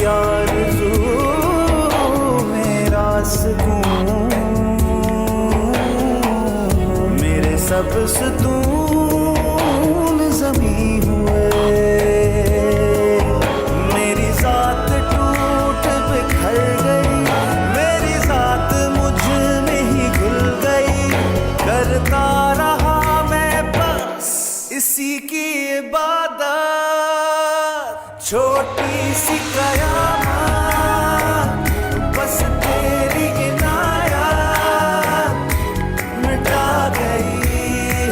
आरज़ू मेरा सुकून, मेरे सब सुतून ज़मीं हुए। मेरी ज़ात टूट बिखर गई, मेरी ज़ात मुझ में ही घुल गई। करता रहा मैं बस इसी की इबादत, छोटी सी कयामत बस तेरी इनायत मिटा गई,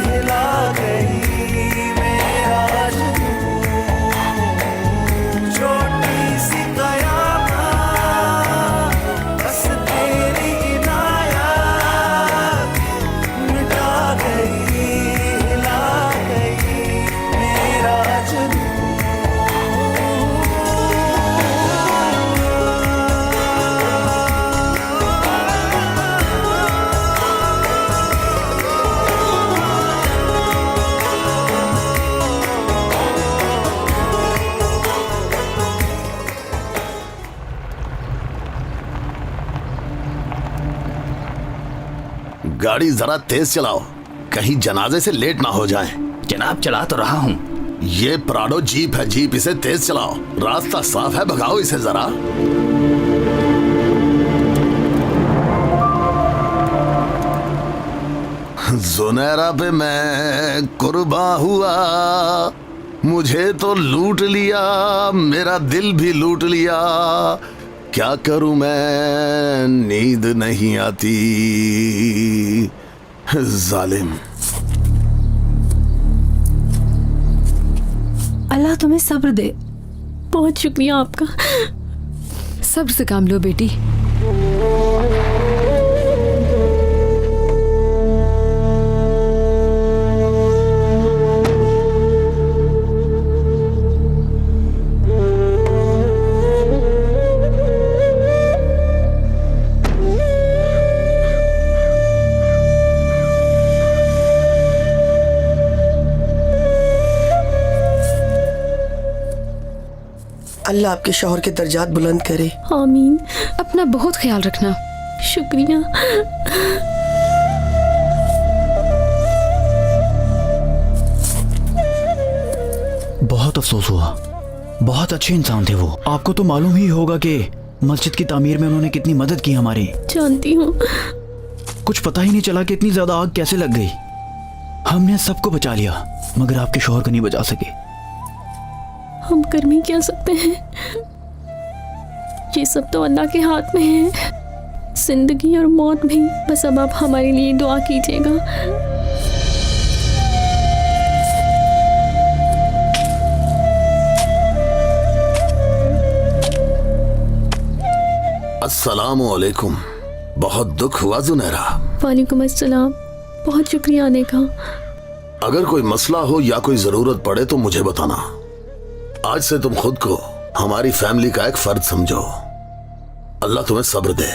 हिला गई मेरा जुनून। छोटी सी कयामत बस तेरी इनायत मिटा गई, हिला गई मेरा जुनून। गाड़ी जरा तेज चलाओ, कहीं जनाजे से लेट ना हो जाएं। जनाब चला तो रहा हूँ। ये प्राडो जीप है, जीप इसे तेज चलाओ, रास्ता साफ है, भगाओ इसे जरा। जुनैरा पे मैं कुर्बा हुआ, मुझे तो लूट लिया, मेरा दिल भी लूट लिया। क्या करूं मैं, नींद नहीं आती, जालिम। अल्लाह तुम्हें सब्र दे। बहुत शुक्रिया आपका। सब्र से काम लो बेटी। अल्लाह आपके शौहर के दर्जात बुलंद करे। आमीन। अपना बहुत ख्याल रखना। शुक्रिया। बहुत अफसोस हुआ, बहुत अच्छे इंसान थे वो। आपको तो मालूम ही होगा कि मस्जिद की तामीर में उन्होंने कितनी मदद की हमारी। जानती हूँ। कुछ पता ही नहीं चला कि इतनी ज्यादा आग कैसे लग गई। हमने सबको बचा लिया, मगर आपके शौहर को नहीं बचा सके। हम कर भी क्या सकते हैं, ये सब तो अल्लाह के हाथ में है, जिंदगी और मौत भी। बस अब आप हमारे लिए दुआ कीजिएगा। अस्सलामु अलैकुम। बहुत दुख हुआ जुनैरा। वालेकुम अस्सलाम। बहुत शुक्रिया आने का। अगर कोई मसला हो या कोई जरूरत पड़े तो मुझे बताना। आज से तुम खुद को हमारी फैमिली का एक फर्द समझो। अल्लाह तुम्हें सब्र दे।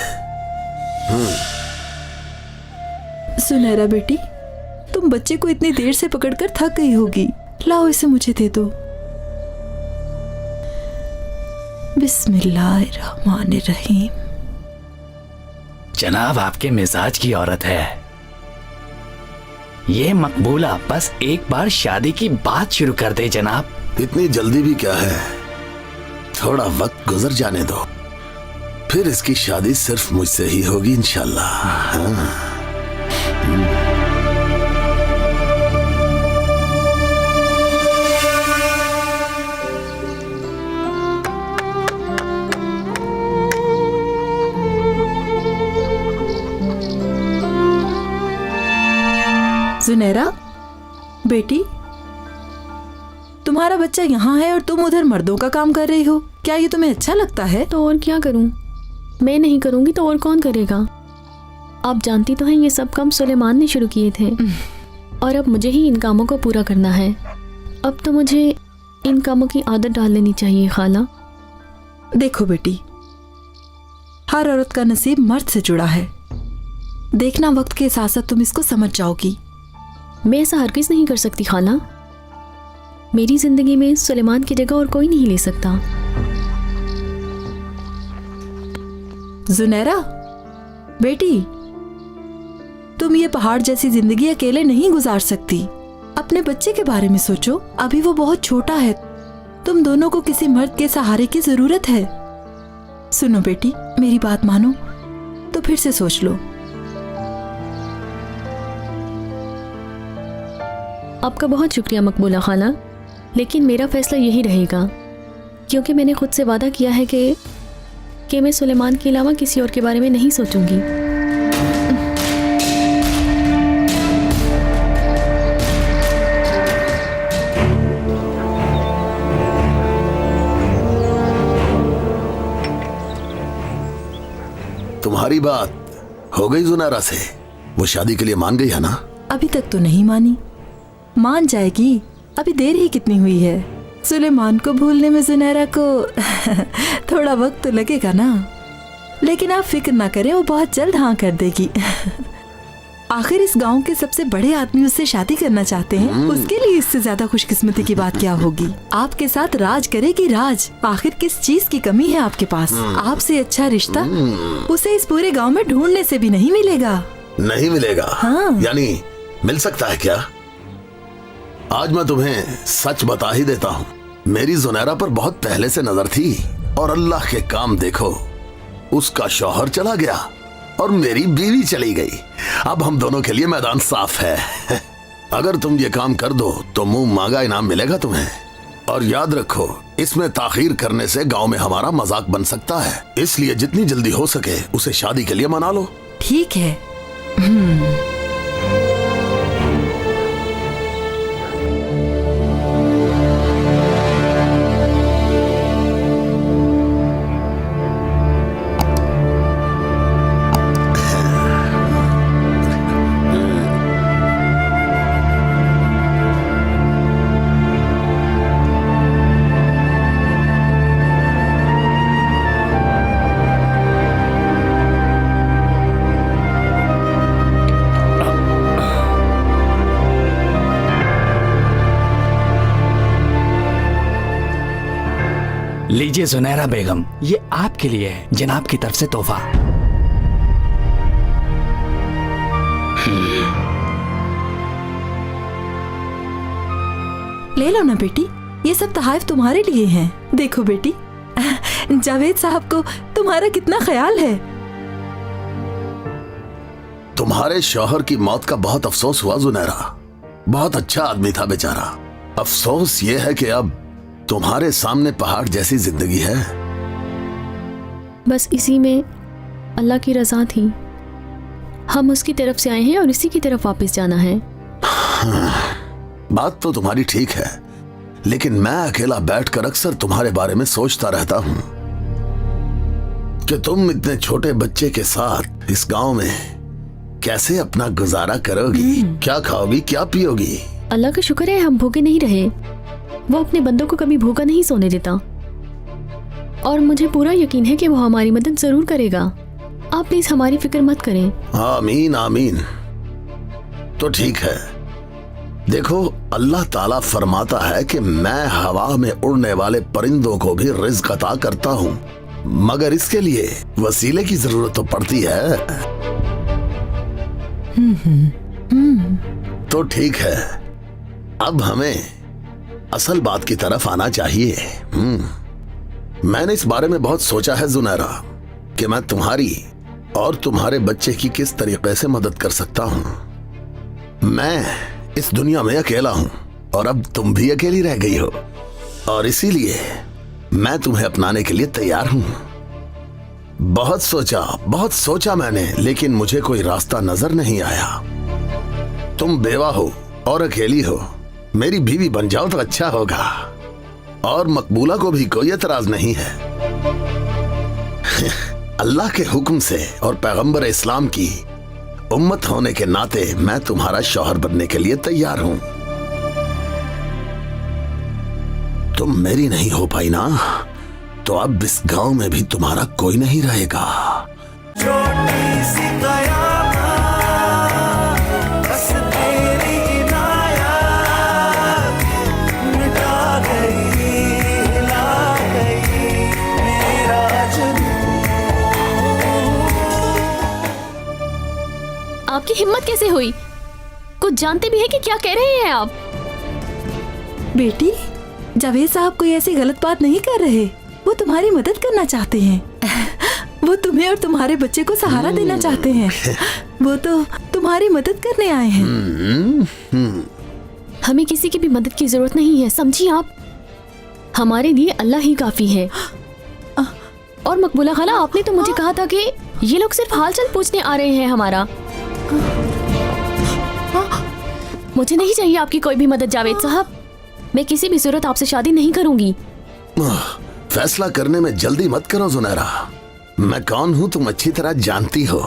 सुनहरा बेटी, तुम बच्चे को इतनी देर से पकड़कर थक गई होगी। लाओ इसे मुझे दे दो। बिस्मिल्लाहिर्रहमानिर्रहीम। जनाब आपके मिजाज की औरत है ये मकबूला। बस एक बार शादी की बात शुरू कर दे जनाब। इतनी जल्दी भी क्या है, थोड़ा वक्त गुजर जाने दो, फिर इसकी शादी सिर्फ मुझसे ही होगी इंशाल्लाह। हाँ। जुनैरा बेटी, तुम्हारा बच्चा यहाँ है और तुम उधर मर्दों का काम कर रही हो। क्या ये तुम्हें अच्छा लगता है? तो और क्या करूं, मैं नहीं करूंगी तो और कौन करेगा। आप जानती तो हैं ये सब काम सुलेमान ने शुरू किए थे और अब मुझे ही इन कामों को पूरा करना है। अब तो मुझे इन कामों की आदत डाल लेनी चाहिए खाला। देखो बेटी, हर औरत का नसीब मर्द से जुड़ा है। देखना वक्त के साथ साथ तुम इसको समझ जाओगी। मैं ऐसा हरगिज़ नहीं कर सकती खाला। मेरी जिंदगी में सुलेमान की जगह और कोई नहीं ले सकता। जुनैरा बेटी, तुम ये पहाड़ जैसी जिंदगी अकेले नहीं गुजार सकती। अपने बच्चे के बारे में सोचो, अभी वो बहुत छोटा है। तुम दोनों को किसी मर्द के सहारे की जरूरत है। सुनो बेटी, मेरी बात मानो तो फिर से सोच लो। आपका बहुत शुक्रिया मकबूला खाला, लेकिन मेरा फैसला यही रहेगा, क्योंकि मैंने खुद से वादा किया है कि मैं सुलेमान के अलावा किसी और के बारे में नहीं सोचूंगी। तुम्हारी बात हो गई जुनैरा से? वो शादी के लिए मान गई है ना? अभी तक तो नहीं मानी, मान जाएगी। अभी देर ही कितनी हुई है। सुलेमान को भूलने में जुनैरा को थोड़ा वक्त तो लगेगा ना, लेकिन आप फिक्र ना करें, वो बहुत जल्द हाँ कर देगी। आखिर इस गांव के सबसे बड़े आदमी उससे शादी करना चाहते हैं, उसके लिए इससे ज्यादा खुशकिस्मती की बात क्या होगी। आपके साथ राज करेगी राज। आखिर किस चीज की कमी है आपके पास? आपसे अच्छा रिश्ता उसे इस पूरे गांव में ढूंढने से भी नहीं मिलेगा। नहीं मिलेगा? हाँ। यानी मिल सकता है क्या? आज मैं तुम्हें सच बता ही देता हूँ, मेरी जुनैरा पर बहुत पहले से नजर थी, और अल्लाह के काम देखो, उसका शौहर चला गया और मेरी बीवी चली गई। अब हम दोनों के लिए मैदान साफ है। अगर तुम ये काम कर दो तो मुंह मांगा इनाम मिलेगा तुम्हें। और याद रखो, इसमें ताखीर करने से गांव में हमारा मजाक बन सकता है, इसलिए जितनी जल्दी हो सके उसे शादी के लिए मना लो। ठीक है। लीजिए जुनैरा बेगम, ये आपके लिए है, जनाब की तरफ से तोहफा। ले लो ना बेटी, ये सब तोहफे तुम्हारे लिए हैं। देखो बेटी, जावेद साहब को तुम्हारा कितना ख्याल है। तुम्हारे शौहर की मौत का बहुत अफसोस हुआ जुनैरा, बहुत अच्छा आदमी था बेचारा। अफसोस ये है कि अब तुम्हारे सामने पहाड़ जैसी जिंदगी है। बस इसी में अल्लाह की रजा थी। हम उसकी तरफ से आए हैं और इसी की तरफ वापस जाना है। बात तो तुम्हारी ठीक है, लेकिन मैं अकेला बैठकर अक्सर तुम्हारे बारे में सोचता रहता हूं कि तुम इतने छोटे बच्चे के साथ इस गांव में कैसे अपना गुजारा करोगी, क्या खाओगी, क्या पियोगी। अल्लाह का शुक्र है हम भूखे नहीं रहे। वो अपने बंदों को कभी भूखा नहीं सोने देता, और मुझे पूरा यकीन है कि वो हमारी मदद जरूर करेगा। आप प्लीज हमारी फिक्र मत करें। आमीन आमीन। तो ठीक है, देखो अल्लाह ताला फरमाता है कि मैं हवा में उड़ने वाले परिंदों को भी रिज़्क अता करता हूँ, मगर इसके लिए वसीले की जरूरत तो पड़ती है। तो ठीक है, अब हमें असल बात की तरफ आना चाहिए। मैंने इस बारे में बहुत सोचा है जुनैरा कि मैं तुम्हारी और तुम्हारे बच्चे की किस तरीके से मदद कर सकता हूं। मैं इस दुनिया में अकेला हूं और अब तुम भी अकेली रह गई हो, और इसीलिए मैं तुम्हें अपनाने के लिए तैयार हूं। बहुत सोचा मैंने, लेकिन मुझे कोई रास्ता नजर नहीं आया। तुम बेवा हो और अकेली हो, मेरी बीवी बन जाओ तो अच्छा होगा, और मकबूला को भी कोई एतराज नहीं है। अल्लाह के हुक्म से और पैगंबर इस्लाम की उम्मत होने के नाते मैं तुम्हारा शौहर बनने के लिए तैयार हूं। तुम मेरी नहीं हो पाई ना, तो अब इस गांव में भी तुम्हारा कोई नहीं रहेगा। छोटी सी कयामत, बस तेरी इनायत मिटा गई, हिला गई मेरा जुनून। आपकी हिम्मत कैसे हुई? कुछ जानते भी है कि क्या कह रहे हैं आप? बेटी, जावेद साहब कोई ऐसी गलत बात नहीं कर रहे। वो तुम्हारी मदद करना चाहते हैं। वो तुम्हें और तुम्हारे बच्चे को सहारा देना चाहते हैं। वो तो तुम्हारी मदद करने आए हैं। हमें किसी की भी मदद की जरूरत नहीं है, समझिए आप। हमारे लिए अल्लाह ही काफी है। और मकबूला खाला, आपने तो मुझे कहा था कि ये लोग सिर्फ हालचाल पूछने आ रहे हैं हमारा। मुझे नहीं चाहिए आपकी कोई भी मदद जावेद साहब। मैं किसी भी सूरत आपसे शादी नहीं करूंगी। फैसला करने में जल्दी मत करो जुनैरा। मैं कौन हूँ तुम अच्छी तरह जानती हो।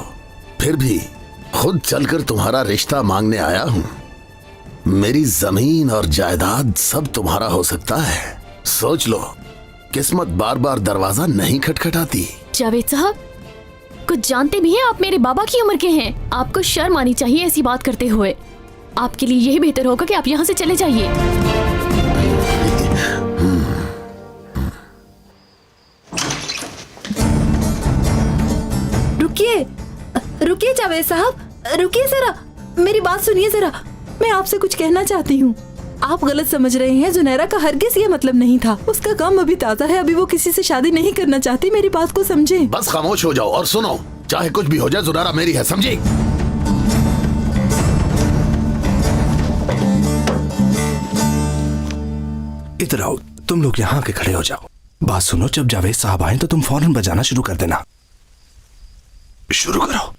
फिर भी खुद चलकर तुम्हारा रिश्ता मांगने आया हूँ। मेरी जमीन और जायदाद सब तुम्हारा हो सकता है। सोच लो, किस्मत बार बार दरवाजा नहीं खटखटाती। जावेद साहब, कुछ जानते भी हैं आप मेरे बाबा की उम्र के हैं। आपको शर्म आनी चाहिए ऐसी बात करते हुए। आपके लिए यही बेहतर होगा कि आप यहाँ से चले जाइए। रुकिए, रुकिए जावेद साहब, रुकिए जरा, मेरी बात सुनिए जरा। मैं आपसे कुछ कहना चाहती हूँ। आप गलत समझ रहे हैं। जुनैरा का हरगिज़ ये मतलब नहीं था। उसका काम अभी ताज़ा है, अभी वो किसी से शादी नहीं करना चाहती। मेरी बात को समझे। बस खामोश हो जाओ और सुनो। चाहे कुछ भी हो जाए, जुनैरा मेरी है, समझी? इधर आओ, तुम लोग यहाँ के खड़े हो जाओ। बात सुनो, जब जावेद साहब आए तो तुम फौरन बजाना शुरू कर देना। शुरू करो।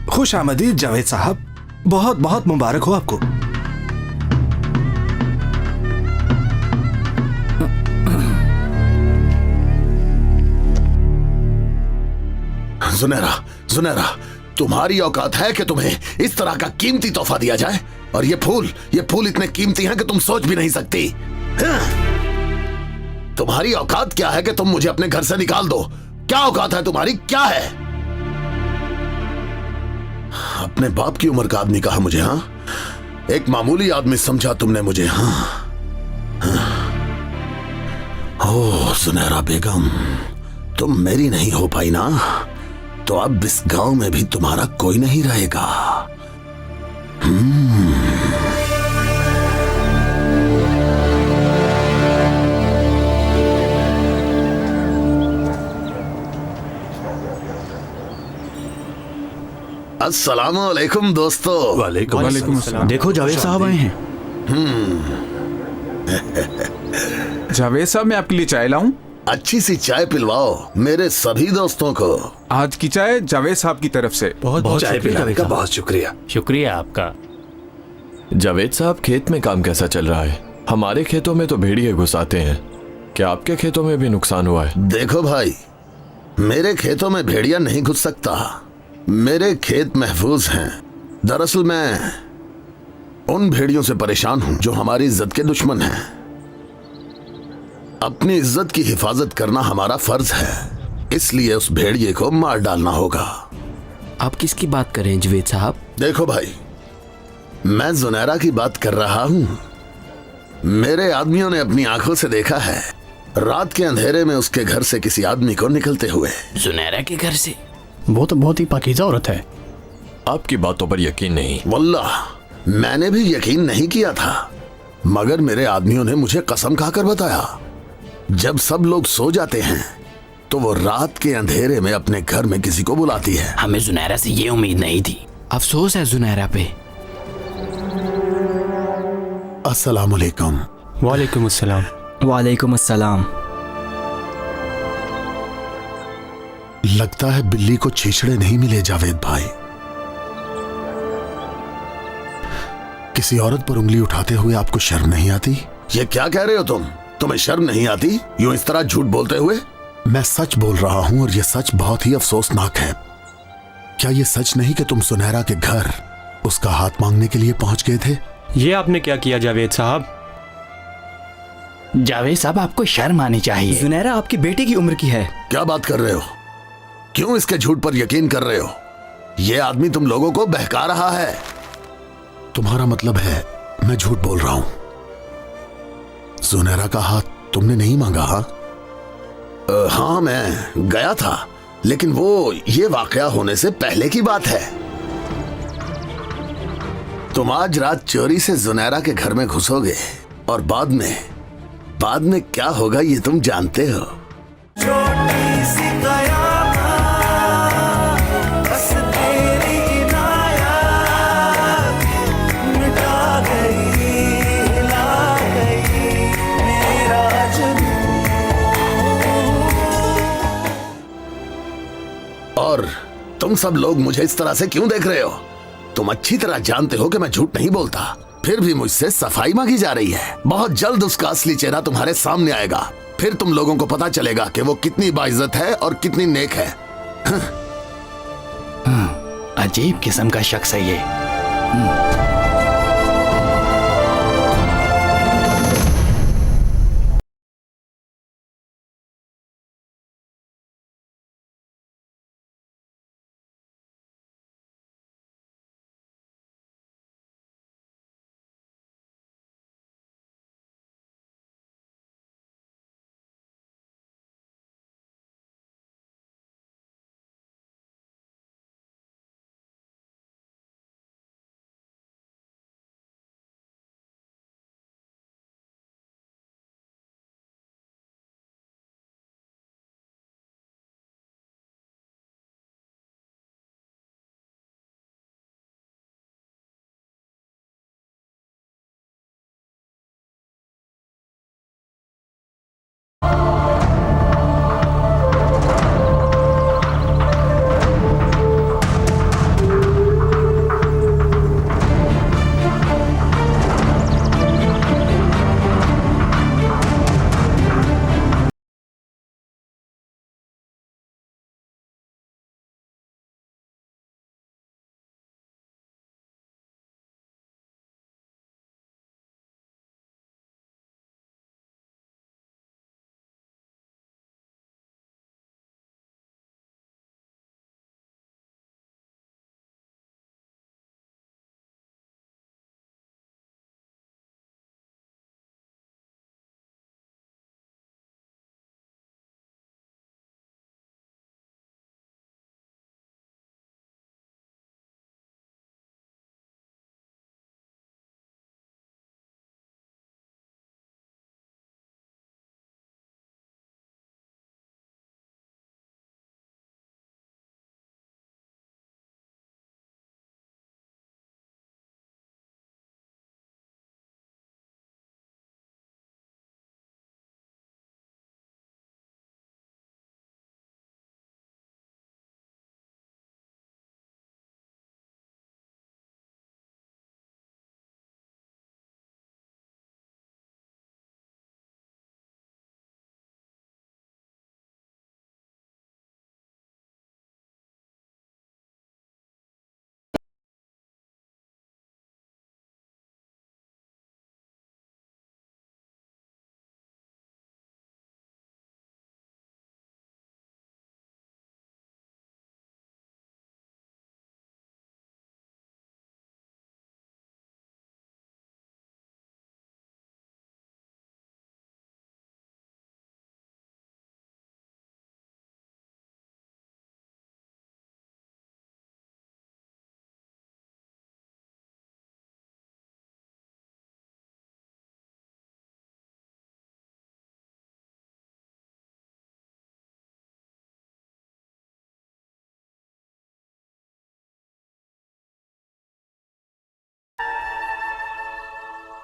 खुश आमदीद जावेद साहब, बहुत बहुत मुबारक हो आपको। जुनैरा, जुनैरा, तुम्हारी औकात है कि तुम्हें इस तरह का कीमती तोहफा दिया जाए? और ये फूल इतने कीमती हैं कि तुम सोच भी नहीं सकती। हाँ? तुम्हारी औकात क्या है कि तुम मुझे अपने घर से निकाल दो? क्या औकात है तुम्हारी, क्या है? अपने बाप की उम्र का आदमी कहा मुझे, हाँ? एक मामूली आदमी समझा तुमने मुझे, हाँ? ओह सुनहरा बेगम, तुम मेरी नहीं हो पाई ना, तो अब इस गांव में भी तुम्हारा कोई नहीं रहेगा। अस्सलामुअलैकुम दोस्तों। वालेकुम अस्सलाम। देखो जावेद साहब आए हैं। जावेद साहब, मैं आपके लिए चाय लाऊं? अच्छी सी चाय पिलवाओ मेरे सभी दोस्तों को। आज की चाय जावेद साहब की तरफ से। बहुत चाय पिलाने का बहुत शुक्रिया। शुक्रिया आपका। जावेद साहब, खेत में काम कैसा चल रहा है? हमारे खेतों में तो भेड़िए घुस आते हैं। क्या आपके खेतों में भी नुकसान हुआ है? देखो भाई, मेरे खेतों में भेड़िया नहीं घुस सकता। मेरे खेत महफूज हैं। दरअसल मैं उन भेड़ियों से परेशान हूं जो हमारी इज्जत के दुश्मन हैं। अपनी इज्जत की हिफाजत करना हमारा फर्ज है, इसलिए उस भेड़िए को मार डालना होगा। आप किसकी बात कर रहे हैं जावेद साहब? देखो भाई, मैं जुनैरा की बात कर रहा हूं। मेरे आदमियों ने अपनी आंखों से देखा है रात के अंधेरे में उसके घर से किसी आदमी को निकलते हुए। जुनैरा के घर से? वो तो बहुत ही पाकीज़ा औरत है। आपकी बातों पर यकीन नहीं। वल्लाह मैंने भी यकीन नहीं किया था, मगर मेरे आदमियों ने मुझे कसम खाकर बताया, जब सब लोग सो जाते हैं तो वो रात के अंधेरे में अपने घर में किसी को बुलाती है। हमें जुनैरा से ये उम्मीद नहीं थी। अफसोस है जुनैरा पे। अस्सलाम वालेकुम। वालेकुम अस्सलाम। वालेकुम अस्सलाम। लगता है बिल्ली को छीछड़े नहीं मिले जावेद भाई। किसी औरत पर उंगली उठाते हुए आपको शर्म नहीं आती? ये क्या कह रहे हो तुम? तुम्हें शर्म नहीं आती यूं इस तरह झूठ बोलते हुए? मैं सच बोल रहा हूं और यह सच बहुत ही अफसोसनाक है। क्या यह सच नहीं कि तुम सुनहरा के घर उसका हाथ मांगने के लिए पहुंच गए थे? ये आपने क्या किया जावेद साहब? जावेद साहब, आपको शर्म आनी चाहिए। जुनैरा आपकी बेटी की उम्र की है। क्या बात कर रहे हो? क्यों इसके झूठ पर यकीन कर रहे हो? यह आदमी तुम लोगों को बहका रहा है। तुम्हारा मतलब है मैं झूठ बोल रहा हूं? सुनहरा का हाथ तुमने नहीं मांगा? हाँ, हाँ, मैं गया था, लेकिन वो ये वाकया होने से पहले की बात है। तुम आज रात चोरी से जुनैरा के घर में घुसोगे और बाद में क्या होगा ये तुम जानते हो। छोटी सी कयामत, बस तेरी इनायत मिटा गई, हिला गई मेरा जुनून। और तुम सब लोग मुझे इस तरह से क्यों देख रहे हो? तुम अच्छी तरह जानते हो कि मैं झूठ नहीं बोलता, फिर भी मुझसे सफाई मांगी जा रही है। बहुत जल्द उसका असली चेहरा तुम्हारे सामने आएगा, फिर तुम लोगों को पता चलेगा कि वो कितनी बाइज्जत है और कितनी नेक है। अजीब किस्म का शख्स है ये।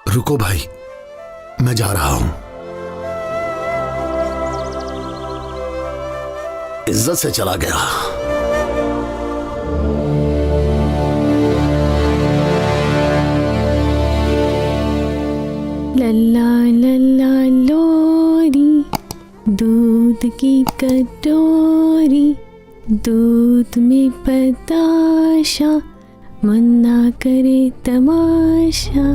रुको भाई, मैं जा रहा हूं। इज्जत से चला गया। लल्ला लल्ला लोरी, दूध की कटोरी, दूध में बताशा, मन्ना करे तमाशा।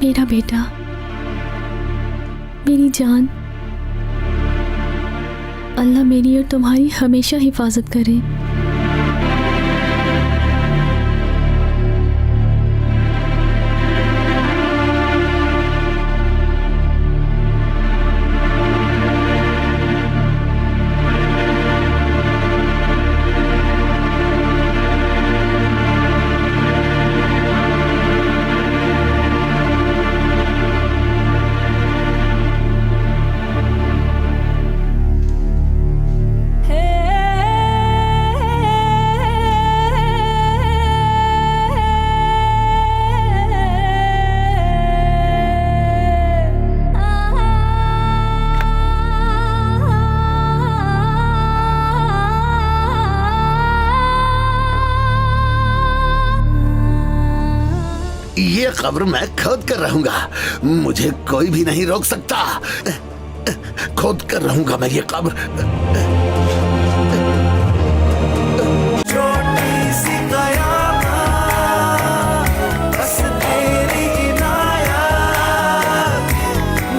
मेरा बेटा, मेरी जान, अल्लाह मेरी और तुम्हारी हमेशा हिफाजत करे। ये कब्र मैं खोद कर रहूंगा, मुझे कोई भी नहीं रोक सकता। खोद कर रहूंगा मैं ये कब्र। छोटी सी कयामत, बस तेरी इनायत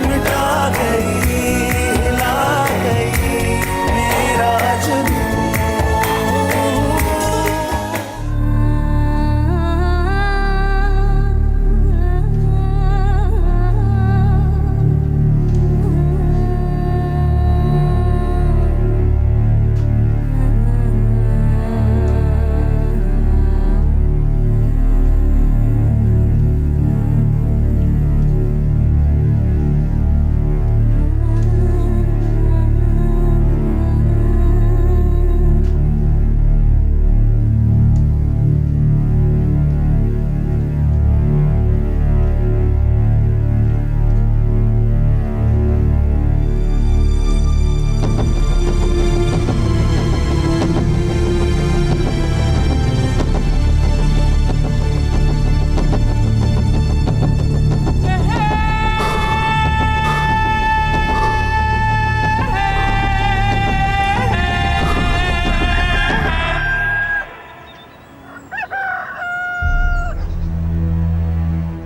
मिटा गई, हिला गई मेरा जुनून।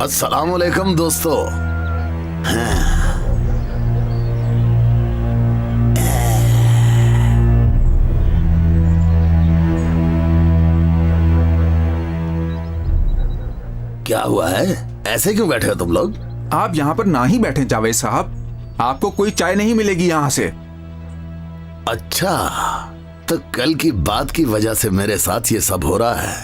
अस्सलाम वालेकुम दोस्तों। क्या हुआ है, ऐसे क्यों बैठे हो तुम लोग? आप यहाँ पर ना ही बैठे जावेद साहब, आपको कोई चाय नहीं मिलेगी यहाँ से। अच्छा, तो कल की बात की वजह से मेरे साथ ये सब हो रहा है,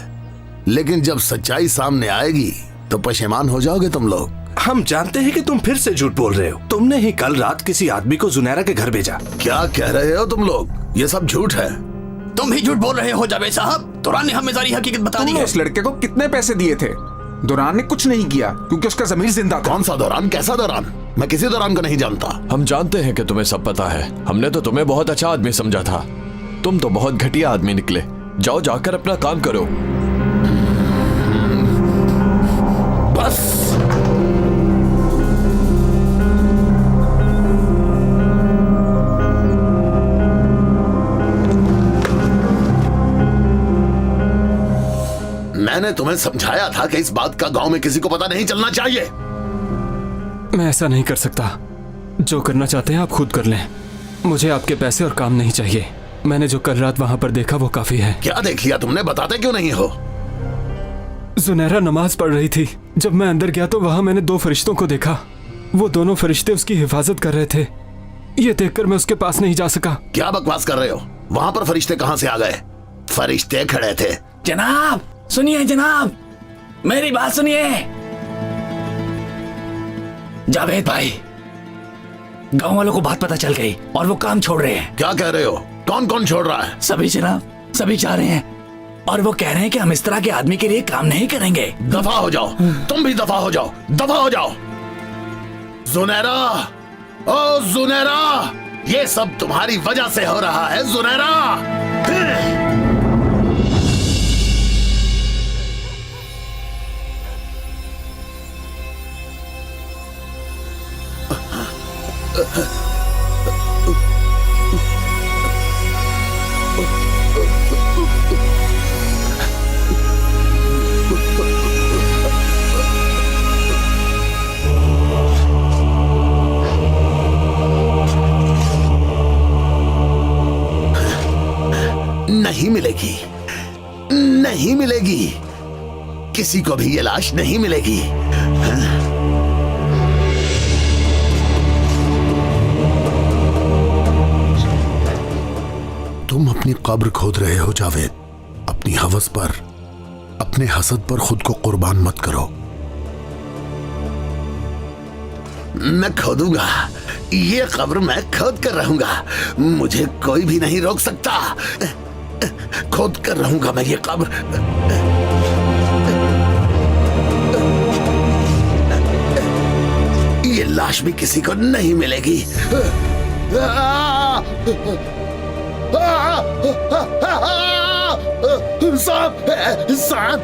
लेकिन जब सच्चाई सामने आएगी तो पशेमान हो जाओगे तुम लोग। हम जानते हैं कि तुम फिर से झूठ बोल रहे हो। तुमने ही कल रात किसी आदमी को जुनैरा के घर भेजा। क्या कह रहे हो तुम लोग? ये सब झूठ है। तुम भी झूठ बोल रहे हो जावेद साहब। दुरान ने हमें सारी हकीकत बता दी है। उस लड़के को कितने पैसे दिए थे? दुरान ने कुछ नहीं किया क्योंकि उसका ज़मीर जिंदा था। कौन सा दुरान? कैसा दुरान? मैं किसी दुरान को नहीं जानता। हम जानते हैं कि तुम्हें सब पता है। हमने तो तुम्हें बहुत अच्छा आदमी समझा था, तुम तो बहुत घटिया आदमी निकले। जाओ जाकर अपना काम करो। बस मैंने तुम्हें समझाया था कि इस बात का गांव में किसी को पता नहीं चलना चाहिए। मैं ऐसा नहीं कर सकता। जो करना चाहते हैं आप खुद कर लें। मुझे आपके पैसे और काम नहीं चाहिए। मैंने जो कल रात वहां पर देखा वो काफी है। क्या देख लिया तुमने? बताते क्यों नहीं हो? जुनैरा नमाज पढ़ रही थी। जब मैं अंदर गया तो वहां मैंने 2 फरिश्तों को देखा। वो दोनों फरिश्ते उसकी हिफाजत कर रहे थे। ये देखकर मैं उसके पास नहीं जा सका। क्या बकवास कर रहे हो? वहां पर फरिश्ते कहां से आ गए? फरिश्ते खड़े थे। जनाब सुनिए, जनाब मेरी बात सुनिए। जावेद भाई, गांव वालों को बात पता चल गई और वो काम छोड़ रहे हैं। क्या कह रहे हो? कौन कौन छोड़ रहा है? सभी जनाब, सभी जा रहे हैं और वो कह रहे हैं कि हम इस तरह के आदमी के लिए काम नहीं करेंगे। दफा हो जाओ, तुम भी दफा हो जाओ, दफा हो जाओ। जुनैरा, ओ जुनैरा, ये सब तुम्हारी वजह से हो रहा है जुनैरा। मिलेगी, नहीं मिलेगी, किसी को भी ये लाश नहीं मिलेगी। हाँ? तुम अपनी कब्र खोद रहे हो जावेद। अपनी हवस पर, अपने हसद पर खुद को कुर्बान मत करो। मैं खोदूंगा, ये कब्र मैं खोद कर रहूंगा, मुझे कोई भी नहीं रोक सकता। खोद कर रहूंगा मैं ये कब्र। ये लाश भी किसी को नहीं मिलेगी। सांप, सांप,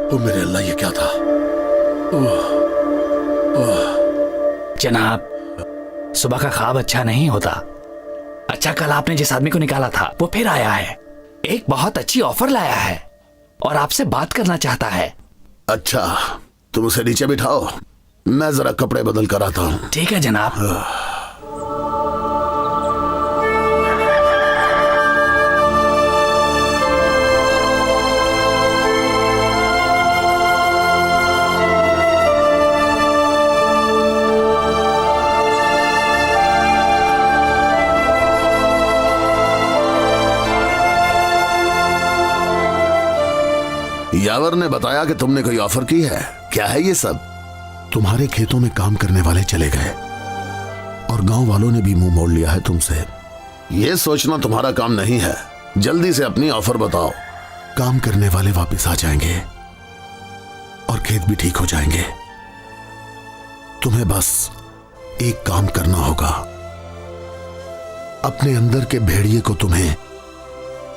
ओ मेरे अल्लाह, ये क्या था? जनाब, सुबह का ख्वाब अच्छा नहीं होता। अच्छा, कल आपने जिस आदमी को निकाला था वो फिर आया है, एक बहुत अच्छी ऑफर लाया है और आपसे बात करना चाहता है। अच्छा, तुम उसे नीचे बिठाओ, मैं जरा कपड़े बदल कर आता हूँ। ठीक है जनाब। यावर ने बताया कि तुमने कोई ऑफर की है। क्या है ये सब? तुम्हारे खेतों में काम करने वाले चले गए और गांव वालों ने भी मुंह मोड़ लिया है तुमसे। ये सोचना तुम्हारा काम नहीं है। जल्दी से अपनी ऑफर बताओ। काम करने वाले वापस आ जाएंगे और खेत भी ठीक हो जाएंगे। तुम्हें बस एक काम करना होगा। अपने अंदर के भेड़िए को तुम्हें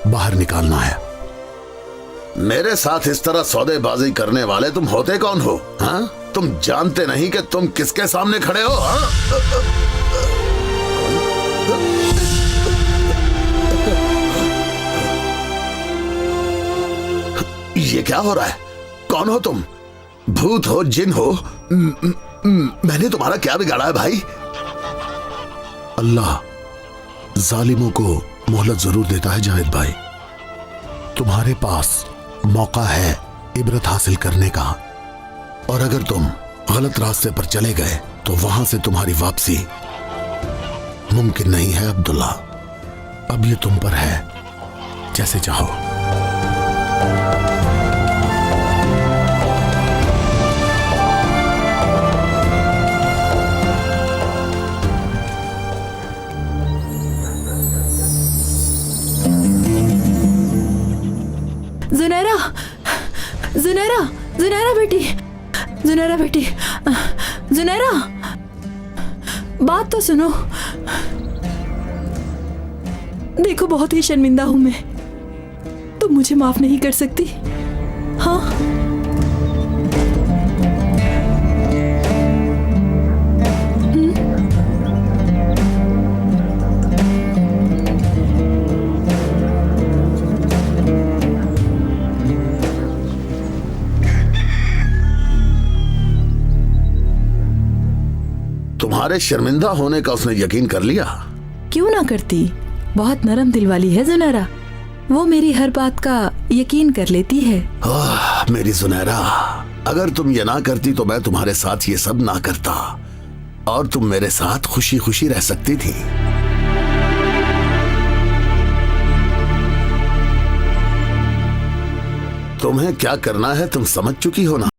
बाहर निकालना है। मेरे साथ इस तरह सौदेबाजी करने वाले तुम होते कौन हो? हाँ, तुम जानते नहीं कि तुम किसके सामने खड़े हो? हाँ? ये क्या हो रहा है? कौन हो तुम? भूत हो, जिन हो? मैंने तुम्हारा क्या बिगाड़ा है भाई? अल्लाह जालिमों को मोहलत जरूर देता है जावेद भाई। तुम्हारे पास मौका है इबरत हासिल करने का, और अगर तुम गलत रास्ते पर चले गए तो वहां से तुम्हारी वापसी मुमकिन नहीं है अब्दुल्ला। अब ये तुम पर है, जैसे चाहो। जुनैरा, जुनैरा, जुनैरा बेटी, जुनैरा बेटी, जुनैरा, बात तो सुनो। देखो, बहुत ही शर्मिंदा हूं मैं। तुम मुझे माफ नहीं कर सकती? हाँ? तुम्हारे शर्मिंदा होने का उसने यकीन कर लिया? क्यों ना करती, बहुत नरम दिल वाली है जुनैरा। वो मेरी हर बात का यकीन कर लेती है। मेरी जुनैरा, अगर तुम ये ना करती तो मैं तुम्हारे साथ ये सब ना करता और तुम मेरे साथ खुशी खुशी रह सकती थी। तुम्हें क्या करना है तुम समझ चुकी हो ना?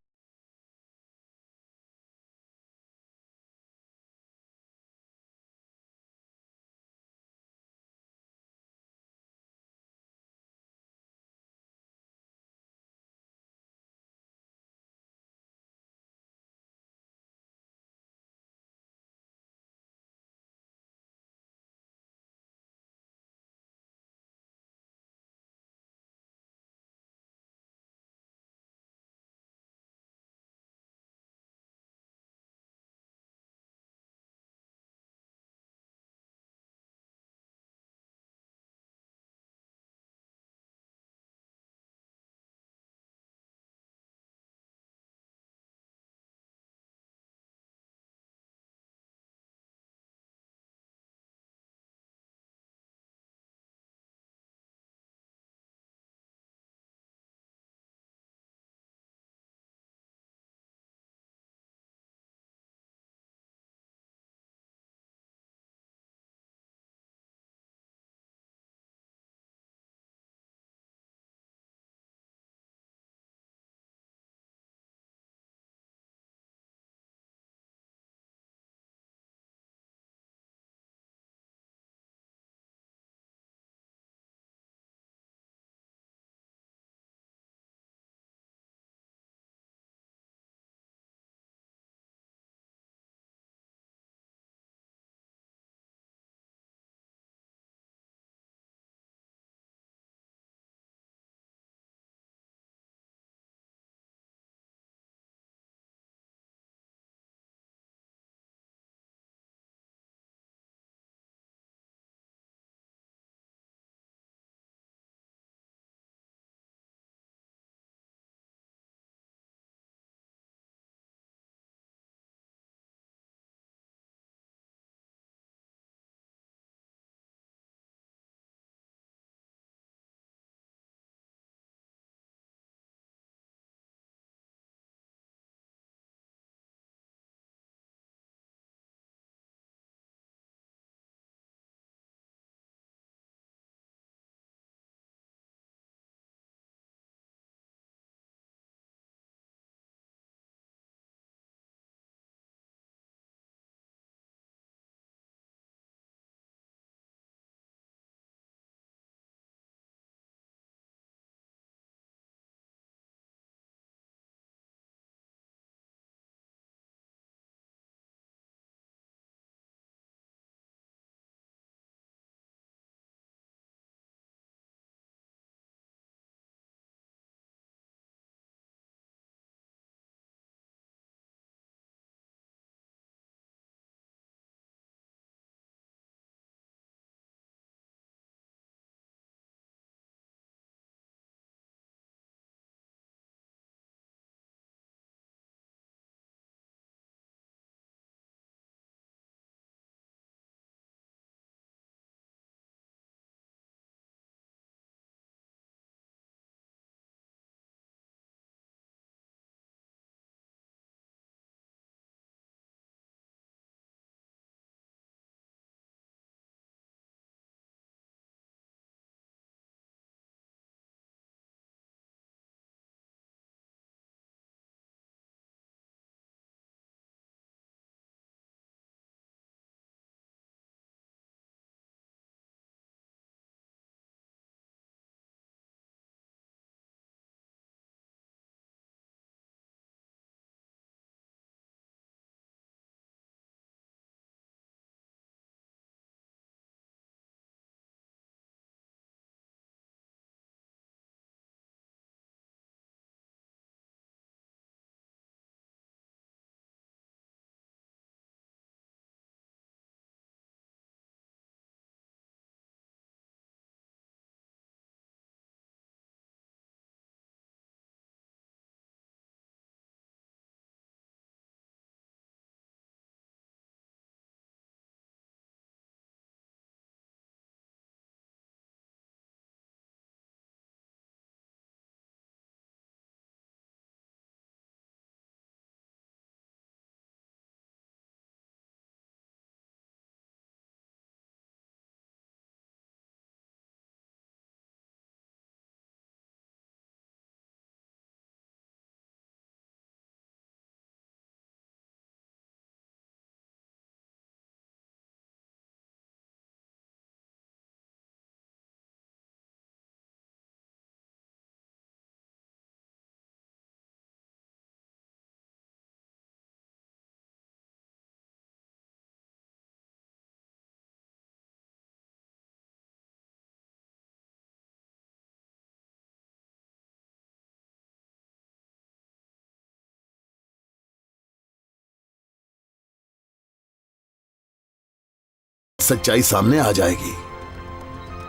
सच्चाई सामने आ जाएगी।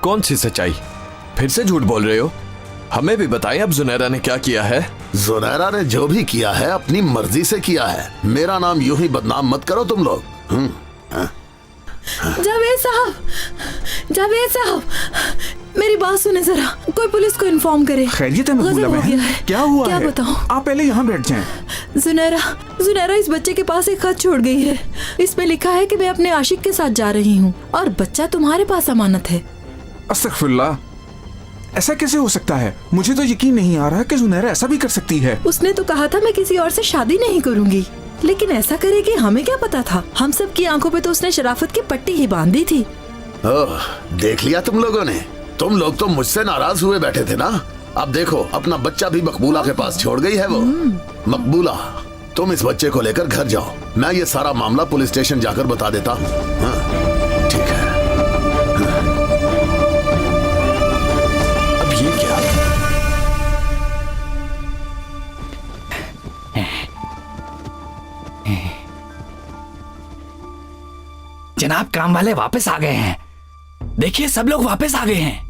कौन सी सच्चाई? फिर से झूठ बोल रहे हो? हमें भी बताएं अब जुनैरा ने क्या किया है। जुनैरा ने जो भी किया है अपनी मर्जी से किया है। मेरा नाम यूं ही बदनाम मत करो तुम लोग। जावेद साहब, जावेद साहब, मेरी बात सुने जरा, कोई पुलिस को इन्फॉर्म करे। खैरियत है मकबूला गजब हो बहन? गया है। क्या हुआ क्या है? बताऊं? आप पहले यहाँ बैठ जाएं। जुनैरा इस बच्चे के पास एक खत छोड़ गई है। इसमें लिखा है कि मैं अपने आशिक के साथ जा रही हूँ और बच्चा तुम्हारे पास अमानत है। अस्तगफिरुल्लाह, ऐसा कैसे हो सकता है? मुझे तो यकीन नहीं आ रहा कि जुनैरा ऐसा भी कर सकती है। उसने तो कहा था मैं किसी और से शादी नहीं करूंगी, लेकिन ऐसा करेगी हमें क्या पता था। हम सब की आंखों पे तो उसने शराफत की पट्टी ही बांधी थी। ओह, देख लिया तुम लोगों ने। तुम लोग तो मुझसे नाराज हुए बैठे थे ना। अब देखो अपना बच्चा भी मकबूला के पास छोड़ गई है वो। मकबूला, तुम इस बच्चे को लेकर घर जाओ। मैं ये सारा मामला पुलिस स्टेशन जाकर बता देता हूँ। हाँ, ठीक है। अब ये क्या? जनाब, काम वाले वापस आ गए हैं। देखिए, सब लोग वापस आ गए हैं।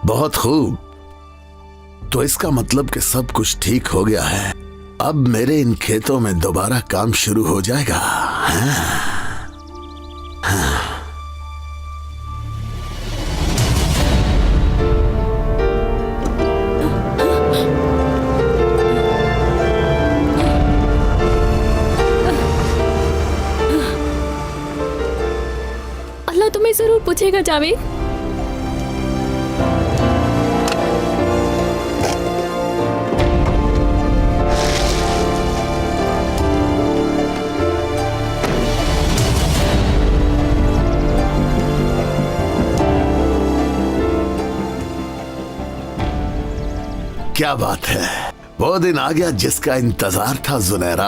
बहुत खूब। तो इसका मतलब कि सब कुछ ठीक हो गया है। अब मेरे इन खेतों में दोबारा काम शुरू हो जाएगा। अल्लाह तुम्हें जरूर पूछेगा जावेद। क्या बात है, वो दिन आ गया जिसका इंतजार था जुनैरा।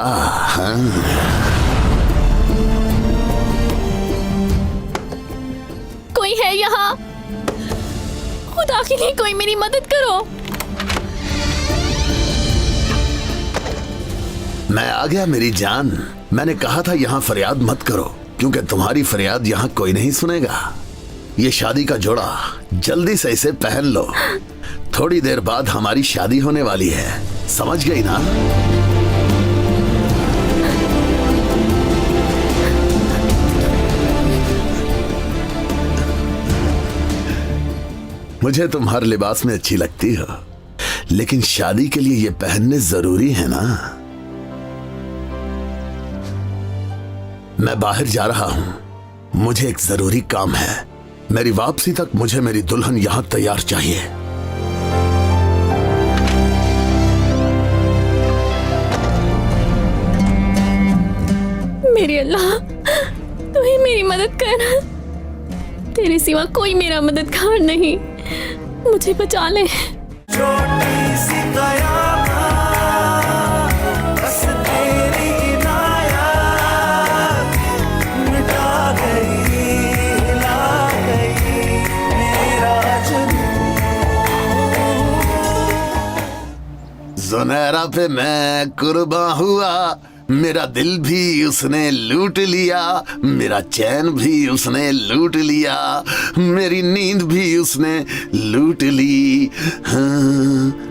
कोई है यहाँ? खुदा के लिए कोई मेरी मदद करो। मैं आ गया मेरी जान। मैंने कहा था यहाँ फरियाद मत करो, क्योंकि तुम्हारी फरियाद यहाँ कोई नहीं सुनेगा। ये शादी का जोड़ा, जल्दी से इसे पहन लो। थोड़ी देर बाद हमारी शादी होने वाली है, समझ गई ना? मुझे तुम हर लिबास में अच्छी लगती हो, लेकिन शादी के लिए ये पहनने जरूरी है ना। मैं बाहर जा रहा हूं, मुझे एक जरूरी काम है। मेरी वापसी तक मुझे मेरी दुल्हन यहां तैयार चाहिए। मेरे अल्लाह, तू ही मेरी मदद कर। तेरे सिवा कोई मेरा मददगार नहीं। मुझे बचा ले। छोटी सी कयामत, बस तेरी इनायत मिटा गई, हिला गई मेरा जुनून। जुनैरा पे मैं कुर्बान हुआ, मेरा दिल भी उसने लूट लिया, मेरा चैन भी उसने लूट लिया, मेरी नींद भी उसने लूट ली। हाँ।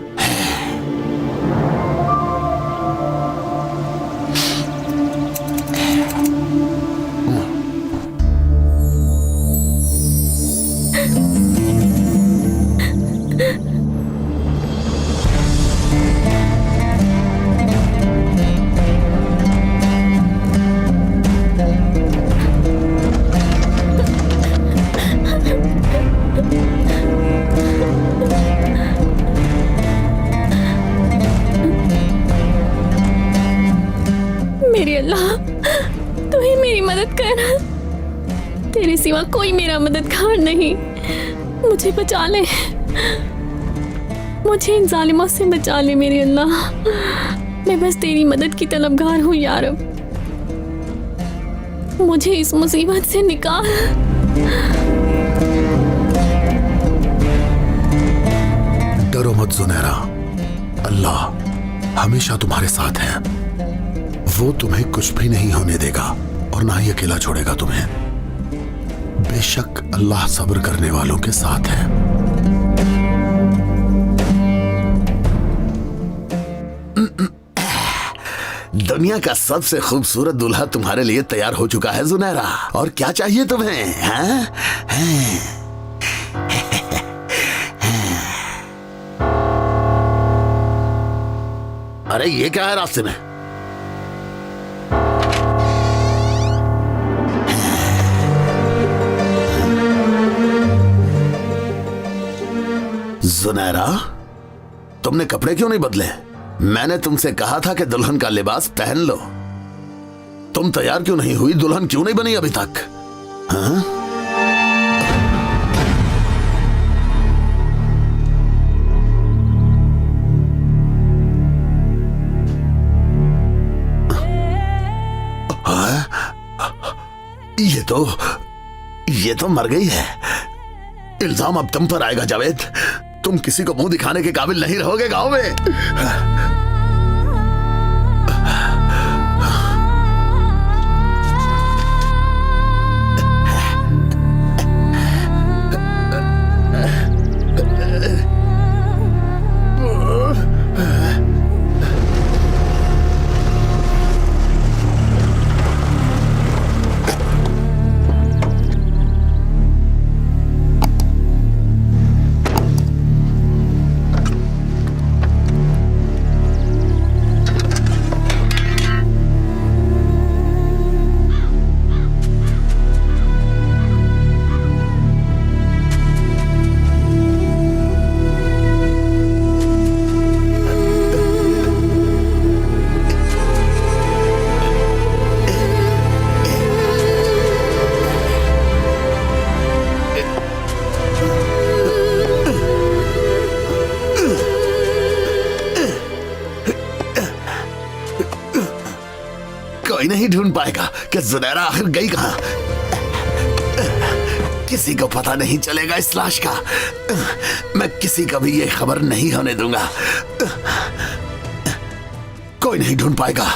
मेरे अल्लाह, तू ही मेरी मदद कर। तेरे सिवा कोई मेरा मददगार नहीं। मुझे बचा ले। मुझे इन जालिमों से बचा ले मेरे अल्लाह। मैं बस तेरी मदद की तलबगार हूँ या रब। मुझे इस मुसीबत से निकाल। डरो मत जुनैरा, अल्लाह हमेशा तुम्हारे साथ है। वो तुम्हें कुछ भी नहीं होने देगा और ना ही अकेला छोड़ेगा तुम्हें। बेशक अल्लाह सब्र करने वालों के साथ है। दुनिया का सबसे खूबसूरत दूल्हा तुम्हारे लिए तैयार हो चुका है जुनैरा, और क्या चाहिए तुम्हें? हाँ? अरे ये क्या है रास्ते में? जुनैरा, तुमने कपड़े क्यों नहीं बदले? मैंने तुमसे कहा था कि दुल्हन का लिबास पहन लो। तुम तैयार क्यों नहीं हुई? दुल्हन क्यों नहीं बनी अभी तक? हाँ? ये तो मर गई है। इल्जाम अब तुम पर आएगा जावेद। तुम किसी को मुंह दिखाने के काबिल नहीं रहोगे गांव में। कोई नहीं ढूंढ पाएगा कि जुनैरा आखिर गई कहां। किसी को पता नहीं चलेगा इस लाश का। मैं किसी का भी ये खबर नहीं होने दूंगा। कोई नहीं ढूंढ पाएगा।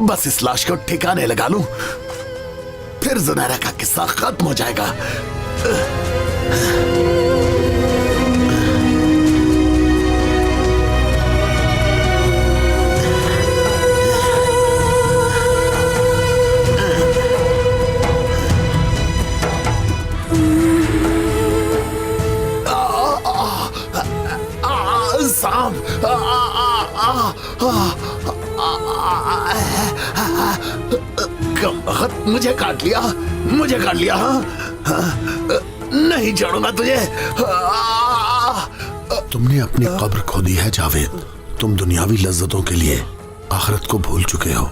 बस इस लाश को ठिकाने लगा लूं, फिर जुनैरा का किस्सा खत्म हो जाएगा। मुझे काट लिया, मुझे काट लिया। नहीं छोड़ूंगा तुझे। तुमने अपनी कब्र खोदी है जावेद। तुम दुनियावी लज्जतों के लिए आखिरत को भूल चुके हो।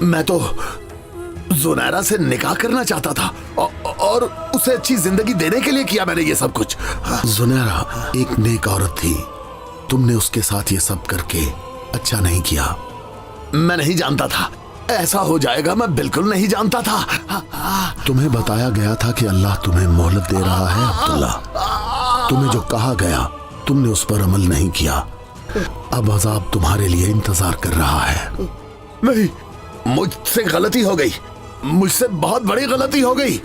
मैं तो जुनैरा से निकाह करना चाहता था और उसे अच्छी जिंदगी देने के लिए किया मैंने ये सब कुछ। जुनैरा एक नेक औरत थी। तुमने उसके साथ ये सब करके अच्छा नहीं किया। मैं नहीं जानता था ऐसा हो जाएगा। मैं बिल्कुल नहीं जानता था। तुम्हें बताया गया था कि अल्लाह तुम्हें मोहलत दे रहा है अब्दुल्ला। तुम्हें जो कहा गया तुमने उस पर अमल नहीं किया। अब अजाब तुम्हारे लिए इंतजार कर रहा है। नहीं, मुझसे गलती हो गई। मुझसे बहुत बड़ी गलती हो गई।